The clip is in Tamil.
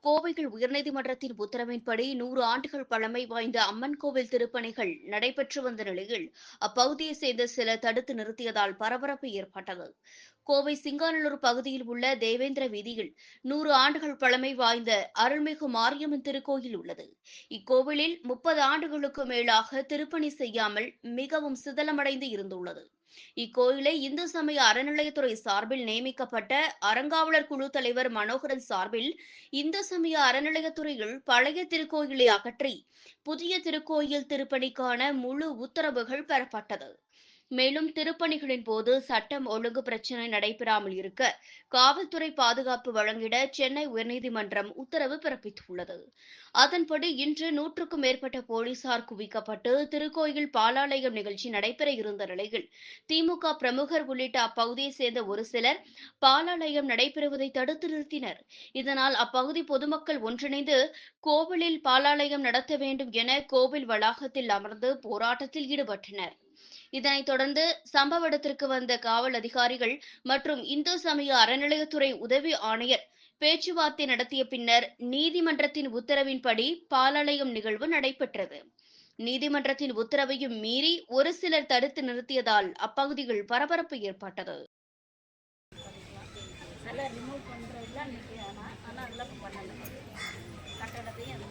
கோவையில் உயர்நீதிமன்றத்தின் உத்தரவின்படி 100 ஆண்டுகள் பழமை வாய்ந்த அம்மன் கோவில் திருப்பணிகள் நடைபெற்று வந்த நிலையில் அப்பகுதியைச் சேர்ந்த சிலர் தடுத்து நிறுத்தியதால் பரபரப்பு ஏற்பட்டது. கோவை சிங்காநல்லூர் பகுதியில் உள்ள தேவேந்திர வீதியில் 100 ஆண்டுகள் பழமை வாய்ந்த அருள்மிகு மாரியம்மன் திருக்கோயில் உள்ளது. இக்கோவிலில் 30 ஆண்டுகளுக்கு மேலாக திருப்பணி செய்யாமல் மிகவும் சிதலமடைந்து இருந்துள்ளது. இக்கோயிலை இந்து சமய அறநிலையத்துறை சார்பில் நியமிக்கப்பட்ட அறங்காவலர் குழு தலைவர் மனோகரன் சார்பில் இந்து சமய அறநிலையத்துறையில் பழைய திருக்கோயிலை அகற்றி புதிய திருக்கோயில் திருப்பணிக்கான முழு உத்தரவுகள் பெறப்பட்டது. மேலும் திருப்பணிகளின் போது சட்டம் ஒழுங்கு பிரச்சினை நடைபெறாமல் இருக்க காவல்துறை பாதுகாப்பு வழங்கிட சென்னை உயர்நீதிமன்றம் உத்தரவு பிறப்பித்துள்ளது. அதன்படி இன்று 100க்கும் மேற்பட்ட போலீசார் குவிக்கப்பட்டு திருக்கோயில் பாலாலயம் நிகழ்ச்சி நடைபெற இருந்த நிலையில் திமுக பிரமுகர் உள்ளிட்ட அப்பகுதியைச் சேர்ந்த ஒரு சிலர் பாலாலயம் நடைபெறுவதை தடுத்து நிறுத்தினர். இதனால் அப்பகுதி பொதுமக்கள் ஒன்றிணைந்து கோவிலில் பாலாலயம் நடத்த வேண்டும் என கோவில் வளாகத்தில் அமர்ந்து போராட்டத்தில் ஈடுபட்டனர். இதனைத் தொடர்ந்து சம்பவ இடத்திற்கு வந்த காவல் அதிகாரிகள் மற்றும் இந்து சமய அறநிலையத்துறை உதவி ஆணையர் பேச்சுவார்த்தை நடத்திய பின்னர் நீதிமன்றத்தின் உத்தரவின்படி பாலாலயம் நிகழ்வு நடைபெற்றது. நீதிமன்றத்தின் உத்தரவையும் மீறி ஒரு சிலர் தடுத்து நிறுத்தியதால் அப்பகுதியில் பரபரப்பு ஏற்பட்டது. கட்டடத்தையும்